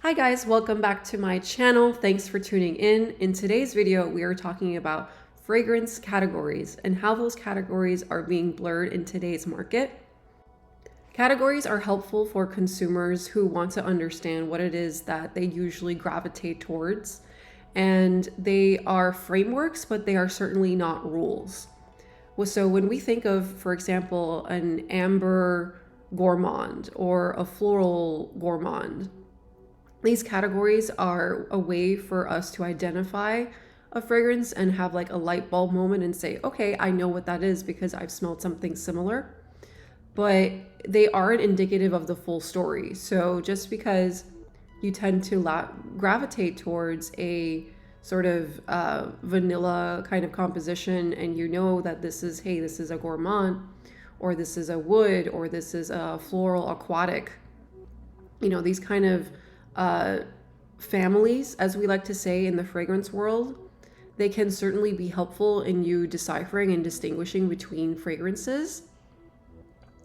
Hi guys, welcome back to my channel. Thanks for tuning in. In today's video, we are talking about fragrance categories and how those categories are being blurred in today's market. Categories are helpful for consumers who want to understand what it is that they usually gravitate towards. And they are frameworks, but they are certainly not rules. So when we think of, for example, an amber gourmand or a floral gourmand, these categories are a way for us to identify a fragrance and have like a light bulb moment and say, okay, I know what that is because I've smelled something similar. But they aren't indicative of the full story. So just because you tend to gravitate towards a sort of vanilla kind of composition and you know that this is, hey, this is a gourmand, or this is a wood, or this is a floral aquatic, these kind of families, as we like to say in the fragrance world, they can certainly be helpful in you deciphering and distinguishing between fragrances.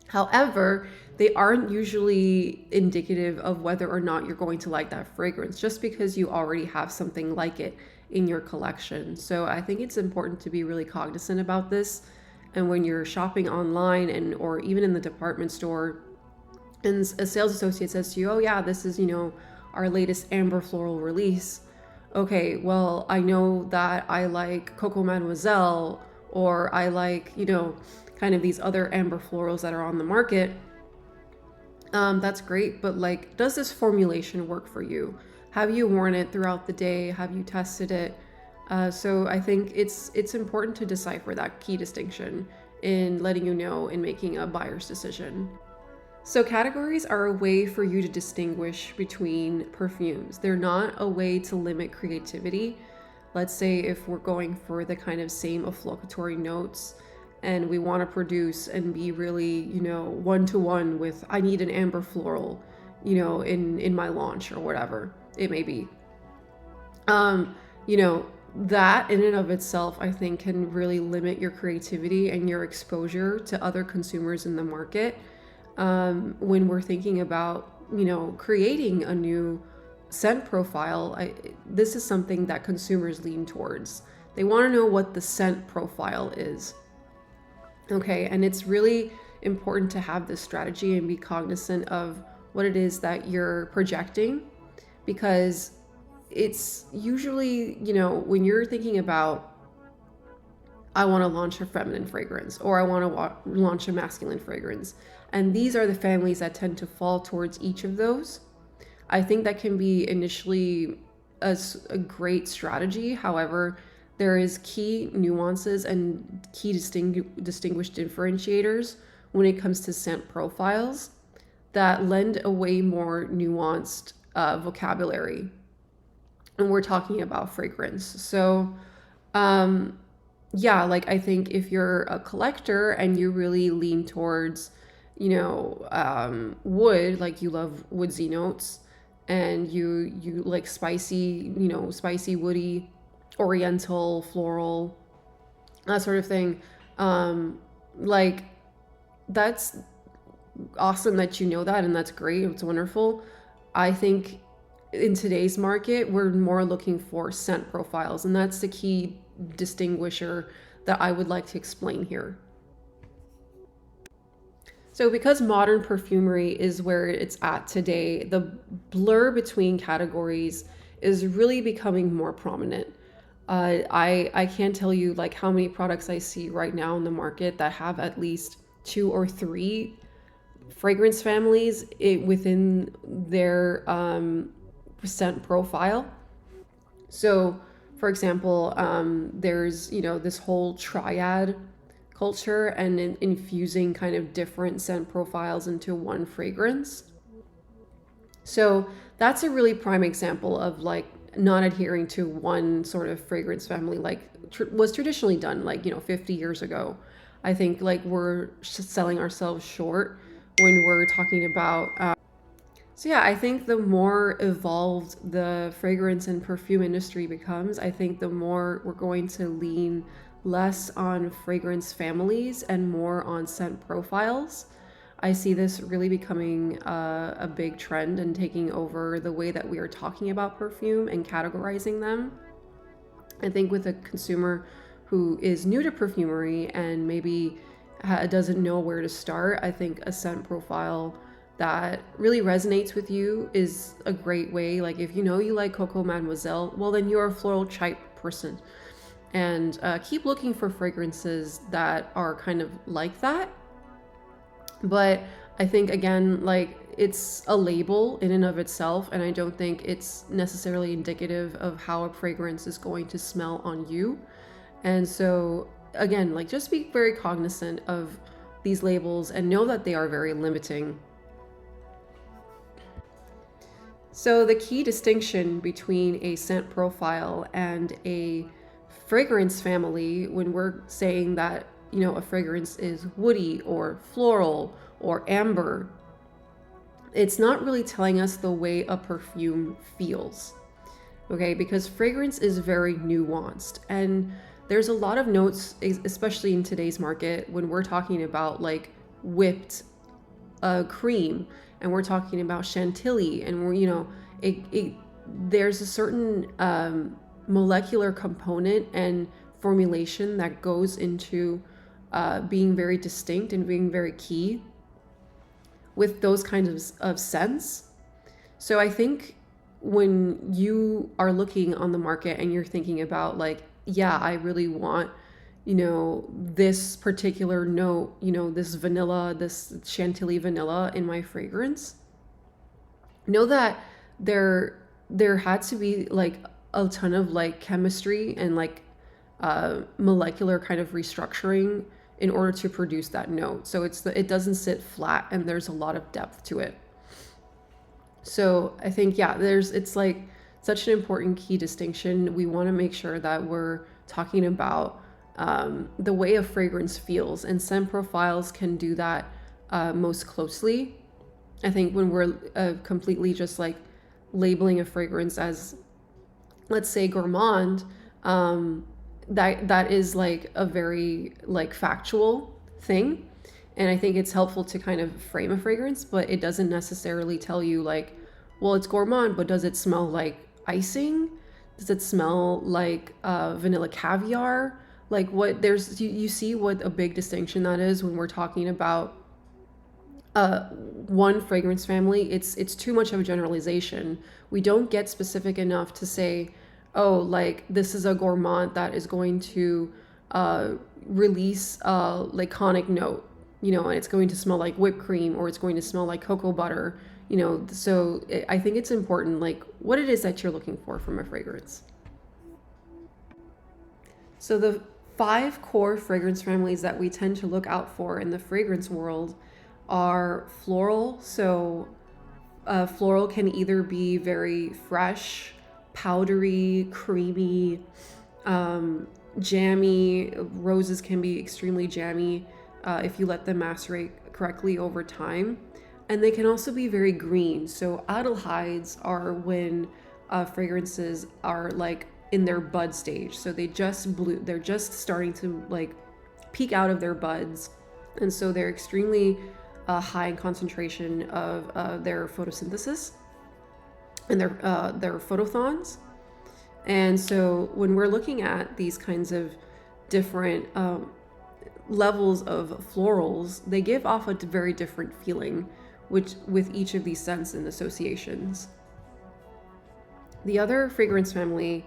However, they aren't usually indicative of whether or not you're going to like that fragrance just because you already have something like it in your collection. So I think it's important to be really cognizant about this. And when you're shopping online or even in the department store, and a sales associate says to you, oh yeah, this is, our latest amber floral release. Okay, well, I know that I like Coco Mademoiselle, or I like, kind of these other amber florals that are on the market. That's great, but like, does this formulation work for you? Have you worn it throughout the day? Have you tested it? So I think it's important to decipher that key distinction in letting you know in making a buyer's decision. So categories are a way for you to distinguish between perfumes. They're not a way to limit creativity. Let's say if we're going for the kind of same efflocatory notes and we want to produce and be really, one-to-one with, I need an amber floral, in my launch or whatever it may be. That in and of itself, I think, can really limit your creativity and your exposure to other consumers in the market. When we're thinking about, creating a new scent profile, this is something that consumers lean towards. They want to know what the scent profile is. Okay, and it's really important to have this strategy and be cognizant of what it is that you're projecting, because it's usually, when you're thinking about, I want to launch a feminine fragrance or I want to launch a masculine fragrance, and these are the families that tend to fall towards each of those. I think that can be initially a great strategy. However, there is key nuances and key distinguished differentiators when it comes to scent profiles that lend a way more nuanced vocabulary. And we're talking about fragrance. So, yeah, like I think if you're a collector and you really lean towards, wood, like you love woodsy notes, and you like spicy, spicy, woody, oriental, floral, that sort of thing. Like that's awesome that you know that, and that's great. It's wonderful. I think in today's market, we're more looking for scent profiles, and that's the key distinguisher that I would like to explain here. So because modern perfumery is where it's at today, the blur between categories is really becoming more prominent. I can't tell you like how many products I see right now in the market that have at least 2 or 3 fragrance families within their scent profile. So for example, there's, this whole triad culture and infusing kind of different scent profiles into one fragrance. So that's a really prime example of like not adhering to one sort of fragrance family like was traditionally done like 50 years ago. I think like we're selling ourselves short when we're talking about so yeah, I think the more evolved the fragrance and perfume industry becomes, I think the more we're going to lean less on fragrance families and more on scent profiles. I see this really becoming a big trend and taking over the way that we are talking about perfume and categorizing them. I think with a consumer who is new to perfumery and maybe doesn't know where to start, I think a scent profile that really resonates with you is a great way. Like if you know you like Coco Mademoiselle, well, then you're a floral type person. And keep looking for fragrances that are kind of like that. But I think, again, like it's a label in and of itself, and I don't think it's necessarily indicative of how a fragrance is going to smell on you. And so, again, like just be very cognizant of these labels and know that they are very limiting. So, the key distinction between a scent profile and a fragrance family, when we're saying that, a fragrance is woody or floral or amber, it's not really telling us the way a perfume feels. Okay, because fragrance is very nuanced, and there's a lot of notes, especially in today's market, when we're talking about like whipped cream, and we're talking about chantilly, and we're, there's a certain molecular component and formulation that goes into being very distinct and being very key with those kinds of scents. So I think when you are looking on the market and you're thinking about like, yeah, I really want, this particular note, this vanilla, this chantilly vanilla in my fragrance, know that there had to be like a ton of like chemistry and like molecular kind of restructuring in order to produce that note. So it doesn't sit flat, and there's a lot of depth to it. So I think, yeah, it's like such an important key distinction. We want to make sure that we're talking about the way a fragrance feels, and scent profiles can do that most closely. I think when we're completely just like labeling a fragrance as, let's say, gourmand, that is like a very like factual thing. And I think it's helpful to kind of frame a fragrance, but it doesn't necessarily tell you like, well, it's gourmand, but does it smell like icing? Does it smell like vanilla caviar? Like what you see what a big distinction that is when we're talking about one fragrance family. It's too much of a generalization. We don't get specific enough to say, oh, like this is a gourmand that is going to release a laconic note, and it's going to smell like whipped cream, or it's going to smell like cocoa butter, So I think it's important, like what it is that you're looking for from a fragrance. So the 5 core fragrance families that we tend to look out for in the fragrance world are floral. So floral can either be very fresh, powdery, creamy, jammy. Roses can be extremely jammy if you let them macerate correctly over time. And they can also be very green. So aldehydes are when fragrances are like in their bud stage. So they're just starting to like peek out of their buds. And so they're extremely high in concentration of their photosynthesis and their photothons. And so when we're looking at these kinds of different levels of florals, they give off a very different feeling, which with each of these scents and associations. The other fragrance family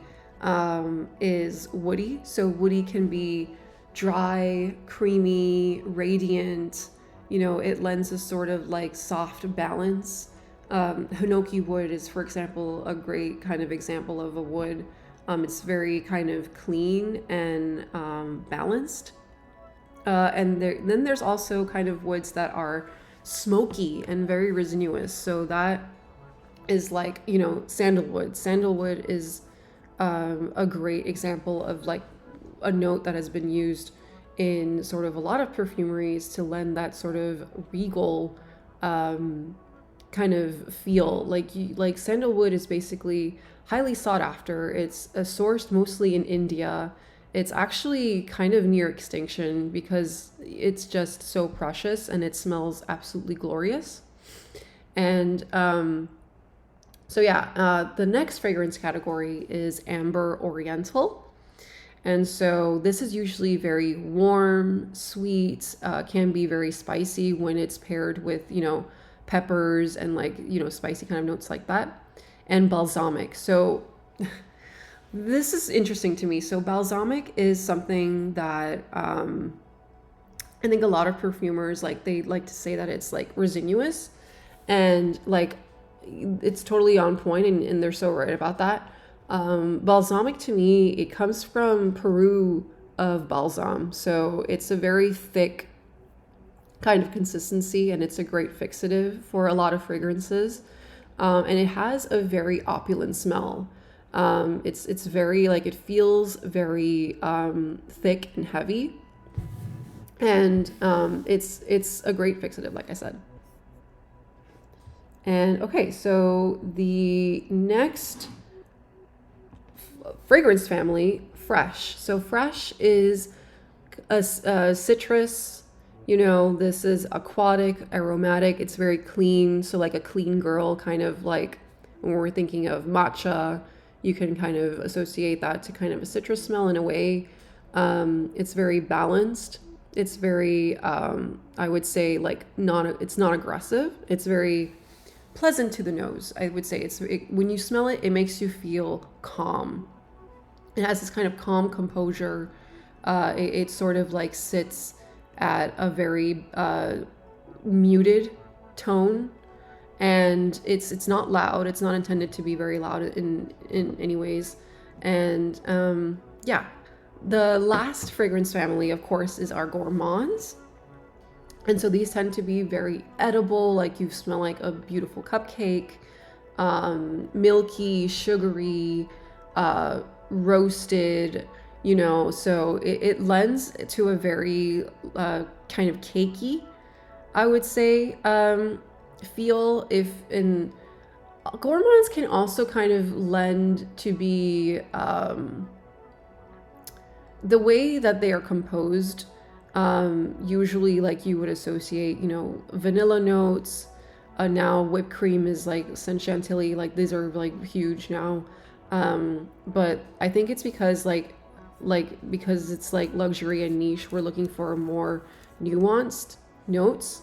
is woody. So woody can be dry, creamy, radiant. It lends a sort of like soft balance. Hinoki wood is, for example, a great kind of example of a wood. It's very kind of clean and balanced. And then there's also kind of woods that are smoky and very resinous. So that is like, sandalwood. Sandalwood is a great example of like a note that has been used in sort of a lot of perfumeries to lend that sort of regal kind of feel. Like sandalwood is basically highly sought after. It's sourced mostly in India, It's actually kind of near extinction because it's just so precious and it smells absolutely glorious. And so, yeah, the next fragrance category is Amber Oriental. And so this is usually very warm, sweet, can be very spicy when it's paired with, peppers and like, spicy kind of notes like that. And balsamic. So this is interesting to me. So balsamic is something that I think a lot of perfumers like they like to say that it's like resinous and like it's totally on point and they're so right about that. Balsamic to me, it comes from Peru of balsam. So it's a very thick kind of consistency and it's a great fixative for a lot of fragrances. And it has a very opulent smell. It's very like it feels very thick and heavy, and it's a great fixative, like I said. And okay, so the next fragrance family, fresh. So fresh is a citrus. This is aquatic, aromatic. It's very clean. So like a clean girl, kind of like when we're thinking of matcha, you can kind of associate that to kind of a citrus smell in a way. It's very balanced. It's very, I would say, like it's not aggressive. It's very pleasant to the nose. I would say when you smell it, it makes you feel calm. It has this kind of calm composure. It sort of like sits at a very muted tone, and it's not loud. It's not intended to be very loud in any ways. And yeah, the last fragrance family, of course, is our gourmands. And so these tend to be very edible, like you smell like a beautiful cupcake, milky, sugary, roasted, so it lends to a very kind of cakey, I would say, feel. If in gourmands can also kind of lend to be the way that they are composed. Usually like you would associate, vanilla notes. Now whipped cream is like Saint Chantilly, like these are like huge now. But I think it's because because it's like luxury and niche, we're looking for more nuanced notes.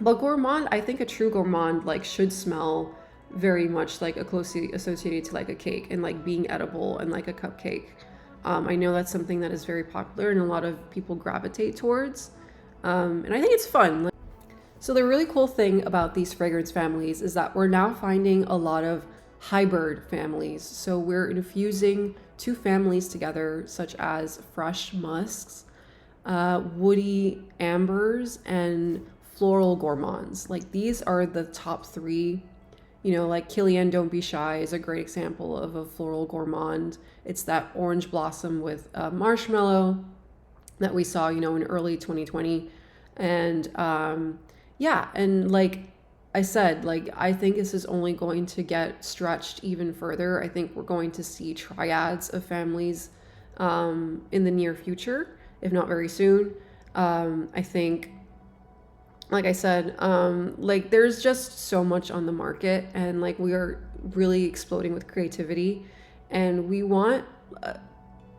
But gourmand, I think a true gourmand like should smell very much like a closely associated to like a cake and like being edible and like a cupcake. I know that's something that is very popular and a lot of people gravitate towards. And I think it's fun. So the really cool thing about these fragrance families is that we're now finding a lot of hybrid families. So we're infusing two families together, such as fresh musks, woody ambers, and floral gourmands. Like these are the top three. Like Kilian Don't Be Shy is a great example of a floral gourmand. It's that orange blossom with marshmallow that we saw, in early 2020. And yeah, and like I said, like I think this is only going to get stretched even further. I think we're going to see triads of families in the near future, if not very soon. I think, like I said, like there's just so much on the market, and like we are really exploding with creativity, and we want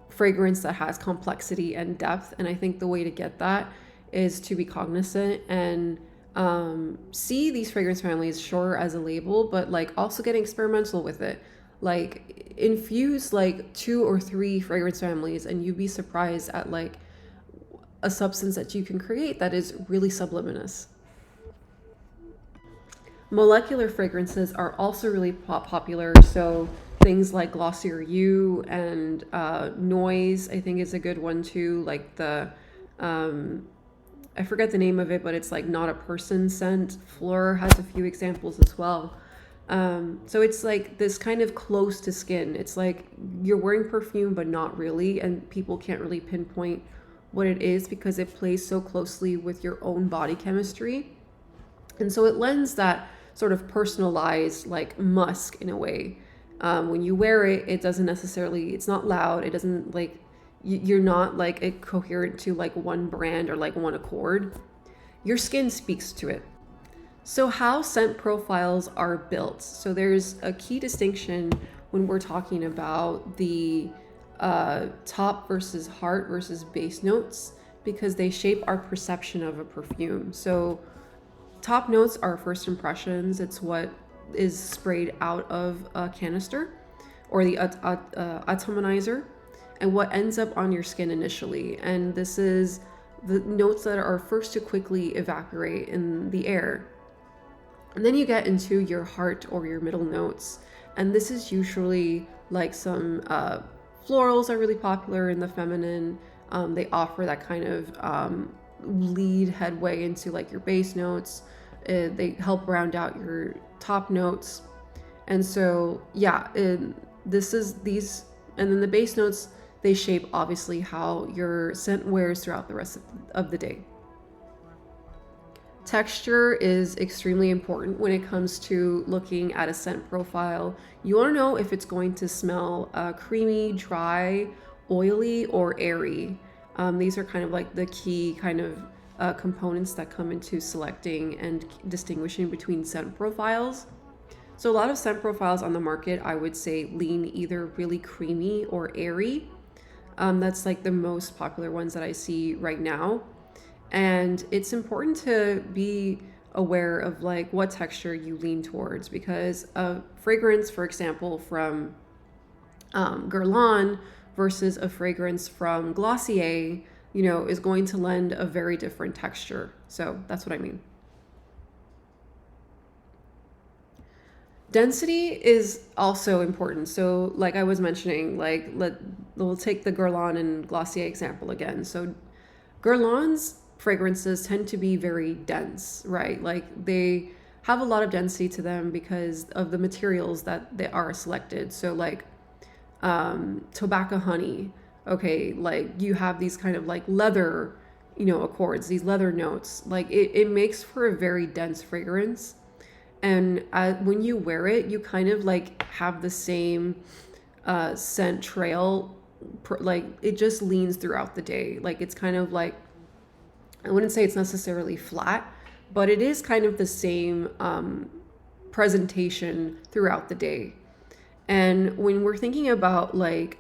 fragrance that has complexity and depth. And I think the way to get that is to be cognizant and see these fragrance families sure as a label, but like also get experimental with it. Like infuse like 2 or 3 fragrance families and you'd be surprised at like a substance that you can create that is really subliminous. Molecular fragrances are also really popular. So things like Glossier You and Noise, I think, is a good one too. Like the, I forget the name of it, but it's like Not a Person scent. Fleur has a few examples as well. So it's like this kind of close to skin. It's like you're wearing perfume, but not really. And people can't really pinpoint what it is because it plays so closely with your own body chemistry. And so it lends that sort of personalized like musk in a way. When you wear it, it doesn't necessarily, it's not loud. It doesn't like, you're not like a coherent to like one brand or like one accord, your skin speaks to it. So how scent profiles are built. So there's a key distinction when we're talking about the top versus heart versus base notes, because they shape our perception of a perfume. So top notes are first impressions. It's what is sprayed out of a canister or the atomizer, and what ends up on your skin initially. And this is the notes that are first to quickly evaporate in the air. And then you get into your heart or your middle notes. And this is usually like some florals are really popular in the feminine. They offer that kind of lead headway into like your base notes. They help round out your top notes. And so, yeah, this is these, and then the base notes, they shape obviously how your scent wears throughout the rest of the day. Texture is extremely important when it comes to looking at a scent profile. You want to know if it's going to smell creamy, dry, oily, or airy. These are kind of like the key kind of components that come into selecting and distinguishing between scent profiles. So a lot of scent profiles on the market, I would say, lean either really creamy or airy. That's like the most popular ones that I see right now. And it's important to be aware of like what texture you lean towards, because a fragrance, for example, from Guerlain versus a fragrance from Glossier, is going to lend a very different texture. So that's what I mean. Density is also important. So like I was mentioning, like we'll take the Guerlain and Glossier example again. So Guerlain's fragrances tend to be very dense, right? Like they have a lot of density to them because of the materials that they are selected. So like tobacco honey, okay, like you have these kind of like leather, accords, these leather notes. Like it makes for a very dense fragrance. And when you wear it, you kind of like have the same scent trail, like it just leans throughout the day. Like it's kind of like, I wouldn't say it's necessarily flat, but it is kind of the same presentation throughout the day. And when we're thinking about like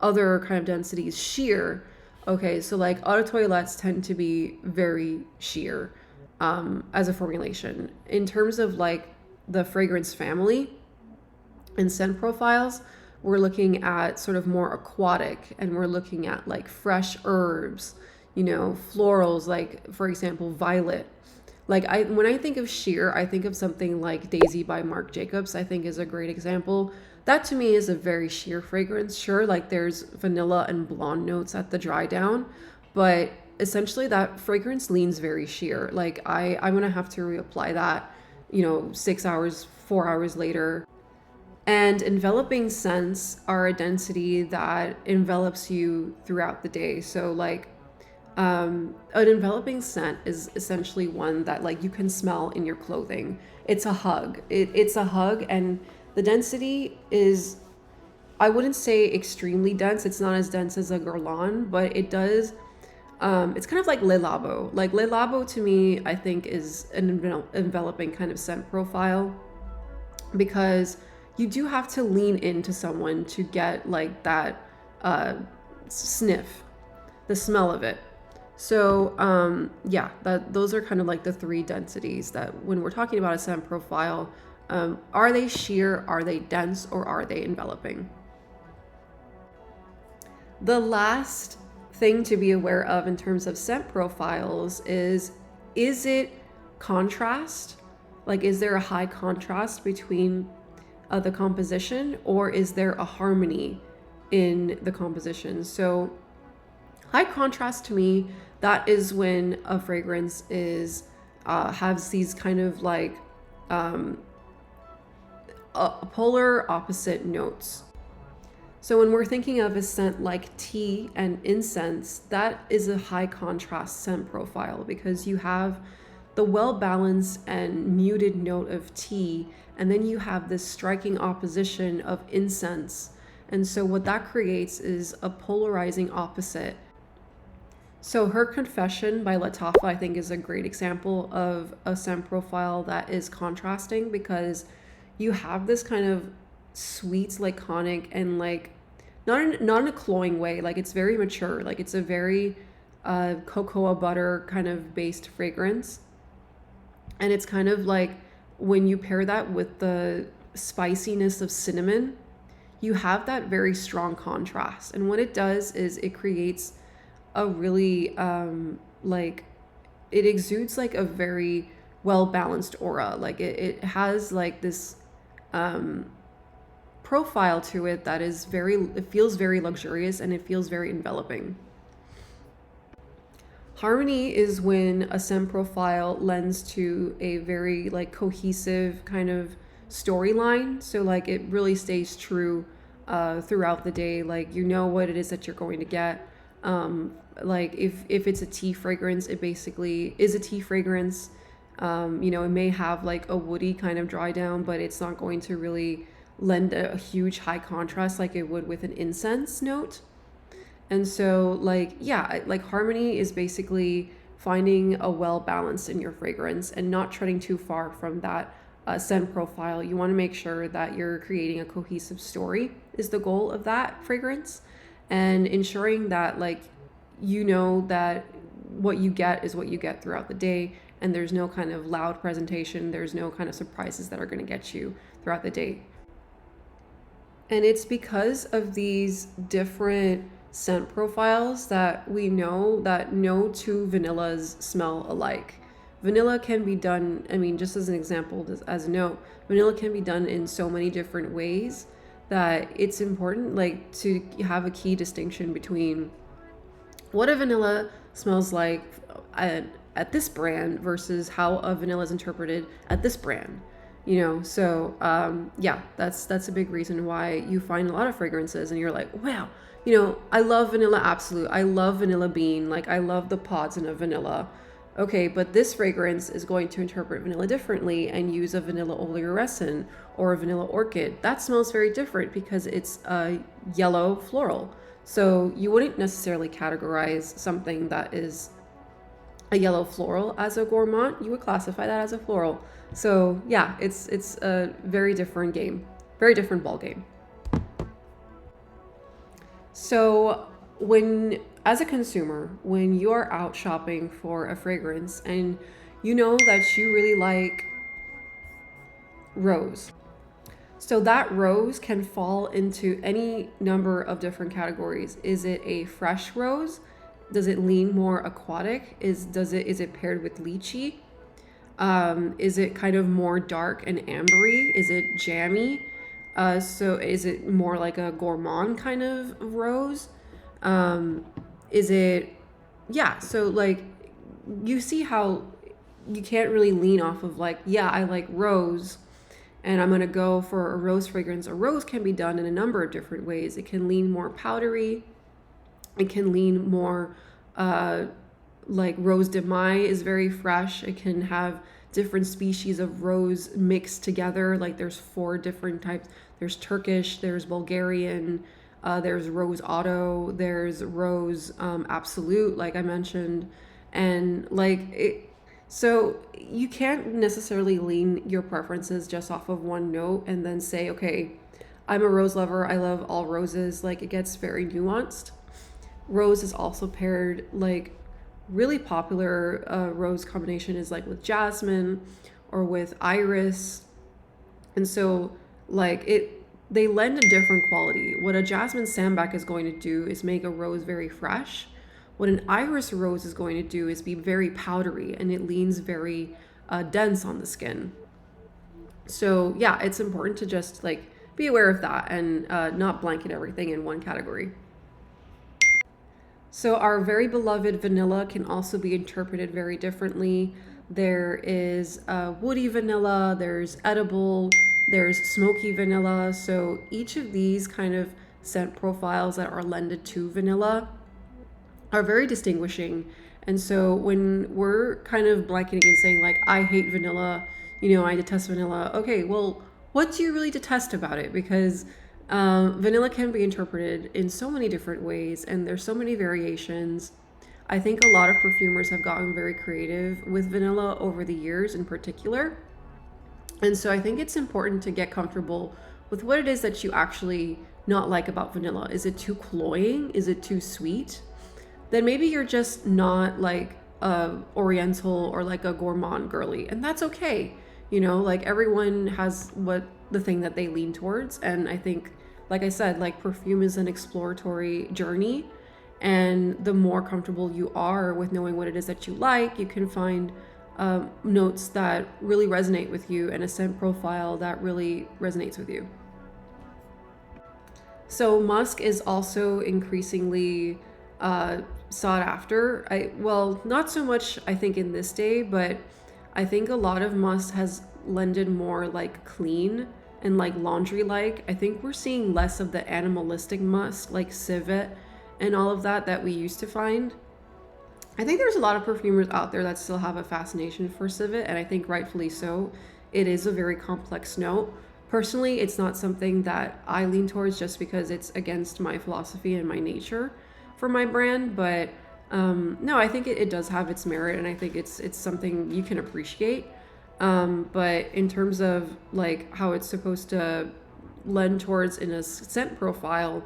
other kind of densities, sheer, okay, so like eau de toilettes tend to be very sheer as a formulation. In terms of like the fragrance family and scent profiles, we're looking at sort of more aquatic, and we're looking at like fresh herbs, florals, like for example, violet. Like when I think of sheer, I think of something like Daisy by Marc Jacobs, I think is a great example. That to me is a very sheer fragrance. Sure, like there's vanilla and blonde notes at the dry down, but essentially that fragrance leans very sheer. Like I'm gonna have to reapply that, 6 hours, 4 hours later. And enveloping scents are a density that envelops you throughout the day. So like an enveloping scent is essentially one that like you can smell in your clothing. It's a hug. It's a hug, and the density is, I wouldn't say extremely dense. It's not as dense as a Guerlain, but it does. It's kind of like Le Labo. Like Le Labo to me, I think is an enveloping kind of scent profile, because you do have to lean into someone to get like that sniff, the smell of it. So yeah, those are kind of like the three densities that when we're talking about a scent profile, are they sheer, are they dense, or are they enveloping? The last thing to be aware of in terms of scent profiles is it contrast? Like, is there a high contrast between the composition, or is there a harmony in the composition? So high contrast to me, that is when a fragrance is has these kind of like polar opposite notes. So when we're thinking of a scent like tea and incense, that is a high contrast scent profile, because you have the well-balanced and muted note of tea, and then you have this striking opposition of incense. And so what that creates is a polarizing opposite. So Her Confession by Lattafa, I think, is a great example of a scent profile that is contrasting, because you have this kind of sweet, laconic, and like not in a cloying way. Like it's very mature. Like it's a very cocoa butter kind of based fragrance, and it's kind of like when you pair that with the spiciness of cinnamon, you have that very strong contrast. And what it does is it creates a really like it exudes like a very well balanced aura. Like it has like this profile to it that is it feels very luxurious, and it feels very enveloping. Harmony is when a scent profile lends to a very like cohesive kind of storyline. So like it really stays true throughout the day. Like you know what it is that you're going to get. Like if it's a tea fragrance, it basically is a tea fragrance. You know, it may have like a woody kind of dry down, but it's not going to really lend a huge high contrast like it would with an incense note. And so like, yeah, like harmony is basically finding a well balance in your fragrance and not treading too far from that scent profile. You want to make sure that you're creating a cohesive story is the goal of that fragrance, and ensuring that like you know that what you get is what you get throughout the day, and there's no kind of loud presentation, there's no kind of surprises that are going to get you throughout the day. And it's because of these different scent profiles that we know that no two vanillas smell alike. Vanilla can be done, I mean, just as an example, as a note, vanilla can be done in so many different ways that it's important like to have a key distinction between what a vanilla smells like at this brand versus how a vanilla is interpreted at this brand. You know, so yeah, that's a big reason why you find a lot of fragrances and you're like, wow, you know, I love vanilla absolute, I love vanilla bean, like I love the pods in a vanilla. Okay, but this fragrance is going to interpret vanilla differently and use a vanilla oleoresin or a vanilla orchid. That smells very different because it's a yellow floral. So you wouldn't necessarily categorize something that is a yellow floral as a gourmand. You would classify that as a floral. So yeah, it's a very different game, very different ball game. So when, as a consumer, when you are out shopping for a fragrance and you know that you really like rose, so that rose can fall into any number of different categories. Is it a fresh rose? Does it lean more aquatic? Is it paired with lychee? Is it kind of more dark and ambery? Is it jammy? So is it more like a gourmand kind of rose? Is it, yeah, so like you see how you can't really lean off of like, yeah, I like rose and I'm going to go for a rose fragrance. A rose can be done in a number of different ways. It can lean more powdery. It can lean more like Rose de Mai is very fresh. It can have different species of rose mixed together. Like there's 4 different types. There's Turkish, there's Bulgarian, there's Rose Otto, there's Rose Absolute, like I mentioned. And like it, so you can't necessarily lean your preferences just off of one note and then say, okay, I'm a rose lover, I love all roses. Like it gets very nuanced. Rose is also paired, like really popular rose combination is like with jasmine or with iris. And so like they lend a different quality. What a jasmine sambac is going to do is make a rose very fresh. What an iris rose is going to do is be very powdery, and it leans very dense on the skin. So yeah, it's important to just like be aware of that and not blanket everything in one category. So our very beloved vanilla can also be interpreted very differently. There is woody vanilla, there's edible, there's smoky vanilla. So each of these kind of scent profiles that are lended to vanilla are very distinguishing. And so when we're kind of blanketing and saying like, I hate vanilla, you know, I detest vanilla. Okay, well, what do you really detest about it? Because Vanilla can be interpreted in so many different ways, and there's so many variations. I think a lot of perfumers have gotten very creative with vanilla over the years in particular. And so I think it's important to get comfortable with what it is that you actually not like about vanilla. Is it too cloying? Is it too sweet? Then maybe you're just not like a oriental or like a gourmand girly, and that's okay. You know, like everyone has what the thing that they lean towards, and I think, like I said, like perfume is an exploratory journey, and the more comfortable you are with knowing what it is that you like, you can find notes that really resonate with you and a scent profile that really resonates with you. So musk is also increasingly sought after. Well, not so much I think in this day, but I think a lot of musk has lended more like clean and like laundry like. I think we're seeing less of the animalistic musk like civet and all of that we used to find. I think there's a lot of perfumers out there that still have a fascination for civet, and I think rightfully so. It is a very complex note. Personally, it's not something that I lean towards just because it's against my philosophy and my nature for my brand, but no, I think it does have its merit, and I think it's something you can appreciate. But in terms of like how it's supposed to lend towards in a scent profile,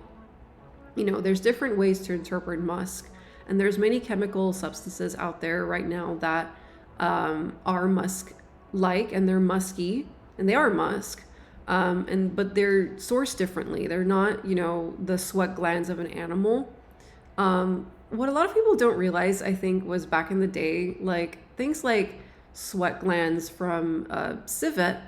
you know, there's different ways to interpret musk, and there's many chemical substances out there right now that are musk like, and they're musky, and they are musk, and but they're sourced differently. They're not, you know, the sweat glands of an animal. What a lot of people don't realize, I think, was back in the day, like things like sweat glands from civet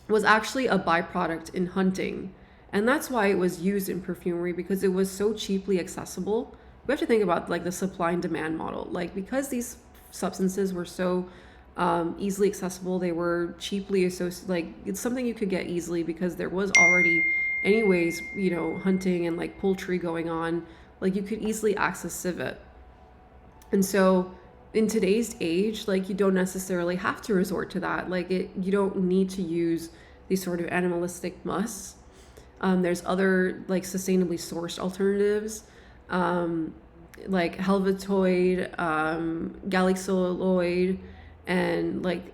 was actually a byproduct in hunting. And that's why it was used in perfumery, because it was so cheaply accessible. We have to think about like the supply and demand model. Like because these substances were so easily accessible, they were cheaply associated, like it's something you could get easily because there was already anyways, you know, hunting and like poultry going on. Like you could easily access civet. And so in today's age, like you don't necessarily have to resort to that. Like you don't need to use these sort of animalistic musks. There's other like sustainably sourced alternatives, like helvetoid, galaxolloid, and like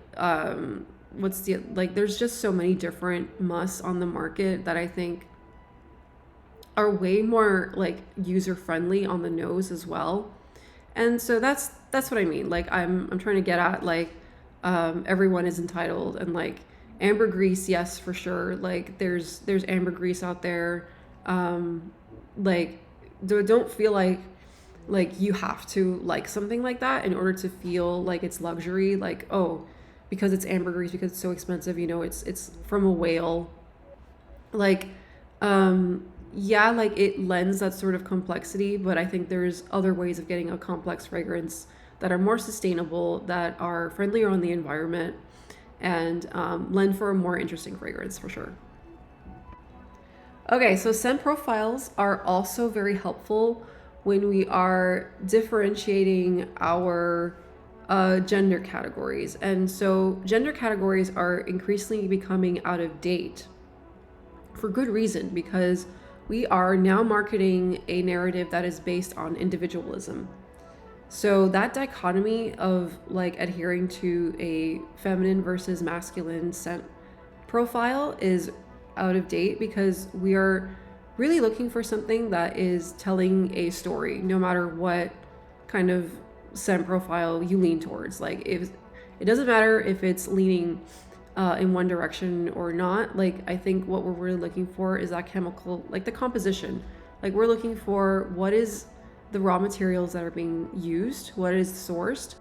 what's the like? There's just so many different musks on the market that I think are way more like user friendly on the nose as well. And so that's what I mean. Like I'm trying to get at like everyone is entitled, and like ambergris, yes, for sure. Like there's ambergris out there. Like don't feel like you have to like something like that in order to feel like it's luxury. Like, oh, because it's ambergris, because it's so expensive, you know, it's from a whale. Like yeah, like it lends that sort of complexity, but I think there's other ways of getting a complex fragrance that are more sustainable, that are friendlier on the environment, and lend for a more interesting fragrance for sure. Okay, so scent profiles are also very helpful when we are differentiating our gender categories. And so gender categories are increasingly becoming out of date for good reason, because we are now marketing a narrative that is based on individualism. So that dichotomy of like adhering to a feminine versus masculine scent profile is out of date, because we are really looking for something that is telling a story, no matter what kind of scent profile you lean towards. Like if it doesn't matter if it's leaning in one direction or not. Like I think what we're really looking for is that chemical, like the composition. Like we're looking for what is the raw materials that are being used, what is sourced.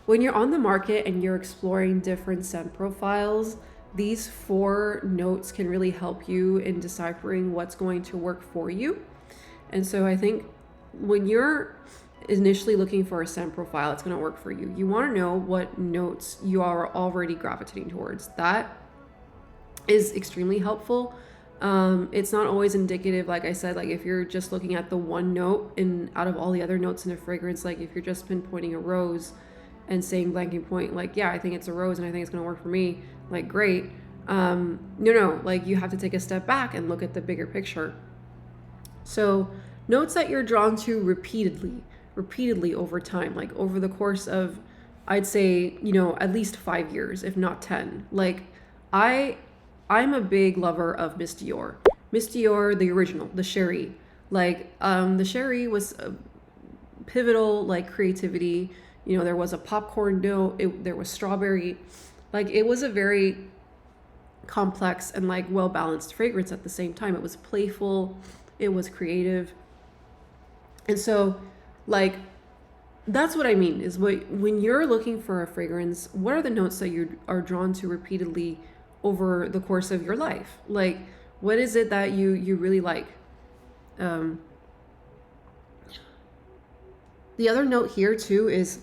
When you're on the market and you're exploring different scent profiles, these 4 notes can really help you in deciphering what's going to work for you. And so I think when you're initially looking for a scent profile that's going to work for you, you want to know what notes you are already gravitating towards. That is extremely helpful. It's not always indicative, like I said, like if you're just looking at the one note in out of all the other notes in a fragrance, like if you're just pinpointing a rose and saying blanking point, like, yeah, I think it's a rose and I think it's going to work for me, like, great. No, like you have to take a step back and look at the bigger picture. So, notes that you're drawn to repeatedly over time, like over the course of, I'd say, at least 5 years, if not 10. Like, I, I'm a big lover of Miss Dior. Miss Dior, the original, the Sherry. Like, the Sherry was a pivotal, like, creativity. There was a popcorn note, there was strawberry. Like, it was a very complex and like well balanced fragrance at the same time. It was playful, it was creative. And so, like, that's what I mean is when you're looking for a fragrance, what are the notes that you are drawn to repeatedly over the course of your life? Like, what is it that you really like? Um, the other note here too is,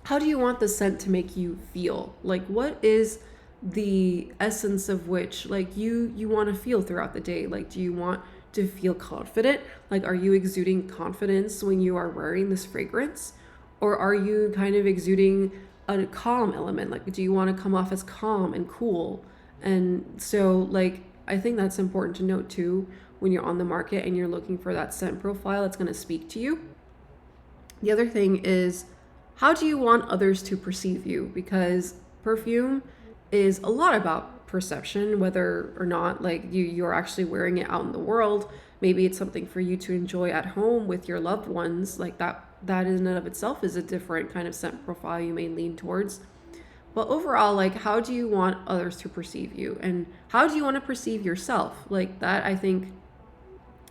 how do you want the scent to make you feel? Like, what is the essence of which, like, you want to feel throughout the day? Like, do you want to feel confident? Like, are you exuding confidence when you are wearing this fragrance? Or are you kind of exuding a calm element? Like, do you want to come off as calm and cool? And so, like, I think that's important to note too when you're on the market and you're looking for that scent profile that's going to speak to you. The other thing is, how do you want others to perceive you? Because perfume is a lot about perception, whether or not like you're actually wearing it out in the world. Maybe it's something for you to enjoy at home with your loved ones. Like that in and of itself is a different kind of scent profile you may lean towards. But overall, like, how do you want others to perceive you? And how do you want to perceive yourself? Like, that I think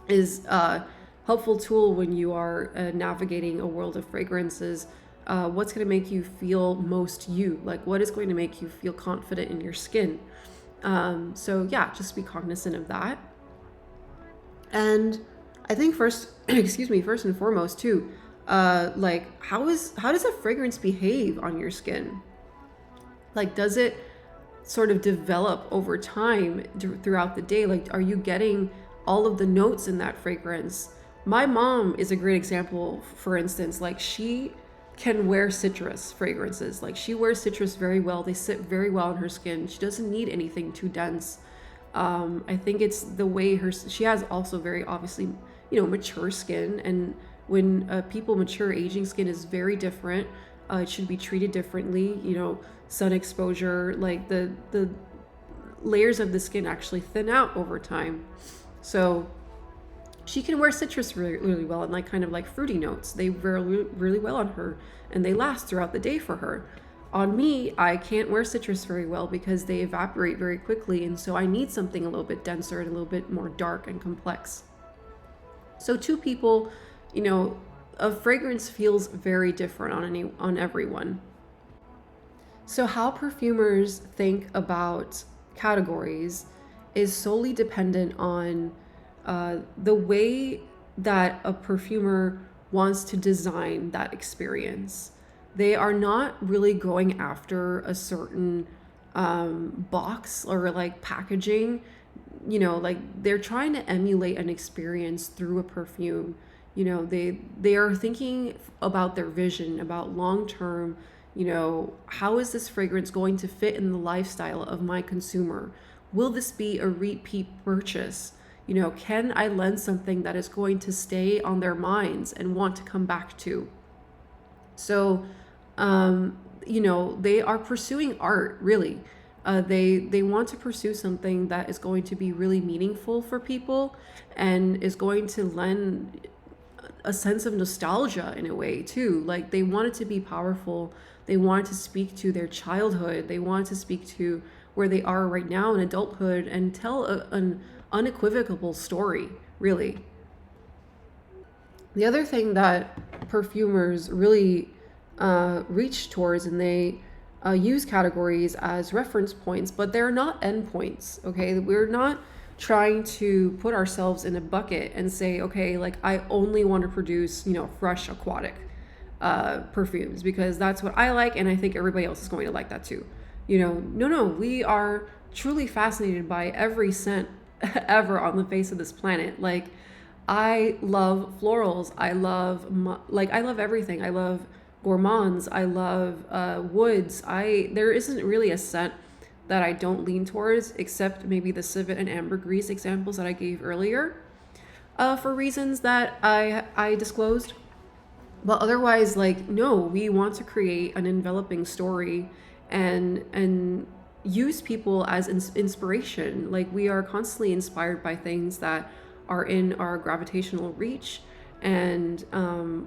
is a helpful tool when you are navigating a world of fragrances. What's going to make you feel most you? Like, what is going to make you feel confident in your skin? So yeah, just be cognizant of that. And I think first, excuse me, first and foremost too, like, how does a fragrance behave on your skin? Like, does it sort of develop over time throughout the day? Like, are you getting all of the notes in that fragrance? My mom is a great example, for instance. Like, she can wear citrus fragrances. Like, she wears citrus very well. They sit very well on her skin. She doesn't need anything too dense. I think it's the way she has also very obviously, mature skin. And when people mature, aging skin is very different. It should be treated differently. Sun exposure, like the layers of the skin actually thin out over time. So she can wear citrus really, really well, and like kind of like fruity notes. They wear really well on her, and they last throughout the day for her. On me, I can't wear citrus very well because they evaporate very quickly, and so I need something a little bit denser and a little bit more dark and complex. So two people, a fragrance feels very different on everyone. So how perfumers think about categories is solely dependent on the way that a perfumer wants to design that experience. They are not really going after a certain box or like packaging. Like, they're trying to emulate an experience through a perfume. They are thinking about their vision, about long term. How is this fragrance going to fit in the lifestyle of my consumer? Will this be a repeat purchase? Can I lend something that is going to stay on their minds and want to come back to? So, they are pursuing art, really. They want to pursue something that is going to be really meaningful for people and is going to lend a sense of nostalgia in a way too. Like, they want it to be powerful. They want to speak to their childhood. They want to speak to where they are right now in adulthood and tell an unequivocal story, really. The other thing that perfumers really reach towards, and they use categories as reference points, but they're not endpoints, okay? We're not trying to put ourselves in a bucket and say, okay, like, I only want to produce, fresh aquatic perfumes because that's what I like, and I think everybody else is going to like that too. No, we are truly fascinated by every scent ever on the face of this planet. Like, I love florals. I love everything. I love gourmands. I love woods. There isn't really a scent that I don't lean towards, except maybe the civet and ambergris examples that I gave earlier, for reasons that I disclosed. But otherwise, like, no, we want to create an enveloping story and use people as inspiration. Like, we are constantly inspired by things that are in our gravitational reach. And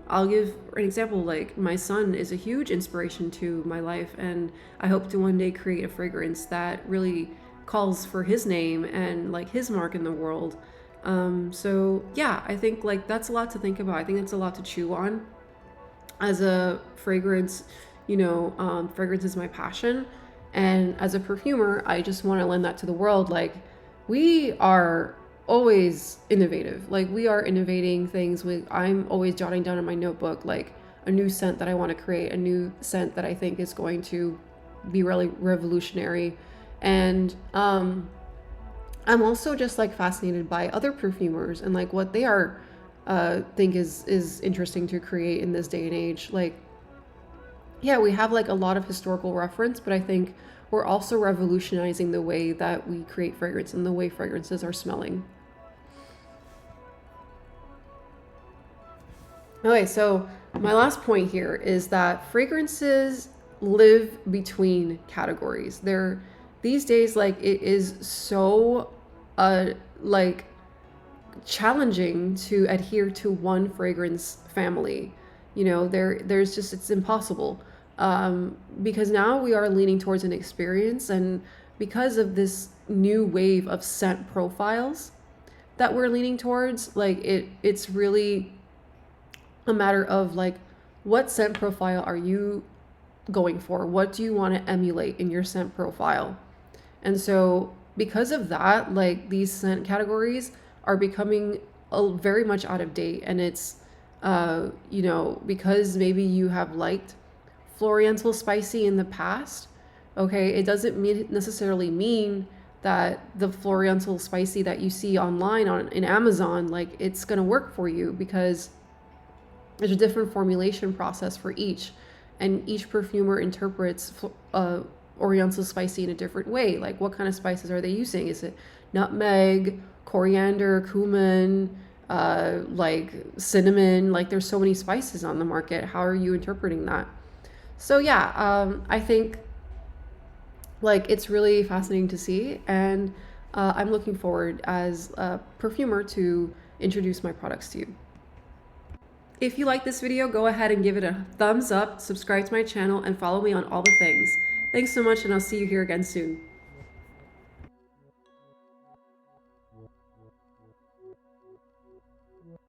I'll give an example. Like, my son is a huge inspiration to my life, and I hope to one day create a fragrance that really calls for his name and like his mark in the world. So yeah, I think like that's a lot to think about. I think that's a lot to chew on. As a fragrance, fragrance is my passion. And as a perfumer, I just want to lend that to the world. Like, we are always innovative. Like, we are innovating things with, I'm always jotting down in my notebook, like a new scent that I want to create, a new scent that I think is going to be really revolutionary. And, I'm also just like fascinated by other perfumers and like what they are think is interesting to create in this day and age. Like, yeah, we have like a lot of historical reference, but I think we're also revolutionizing the way that we create fragrance and the way fragrances are smelling. Okay, so my last point here is that fragrances live between categories. They're these days, like, it is so like challenging to adhere to one fragrance family. There's just, it's impossible, because now we are leaning towards an experience, and because of this new wave of scent profiles that we're leaning towards, like, it's really a matter of like, what scent profile are you going for? What do you want to emulate in your scent profile? And so because of that, like, these scent categories are becoming very much out of date. And it's, because maybe you have liked Floriental spicy in the past, okay, it doesn't necessarily mean that the Floriental spicy that you see online in Amazon, like, it's going to work for you, because there's a different formulation process for each. And each perfumer interprets Oriental spicy in a different way. Like, what kind of spices are they using? Is it nutmeg, coriander, cumin, like cinnamon? Like, there's so many spices on the market. How are you interpreting that? So yeah, I think like it's really fascinating to see, and I'm looking forward as a perfumer to introduce my products to you. If you like this video, go ahead and give it a thumbs up, subscribe to my channel, and follow me on all the things. Thanks so much, and I'll see you here again soon.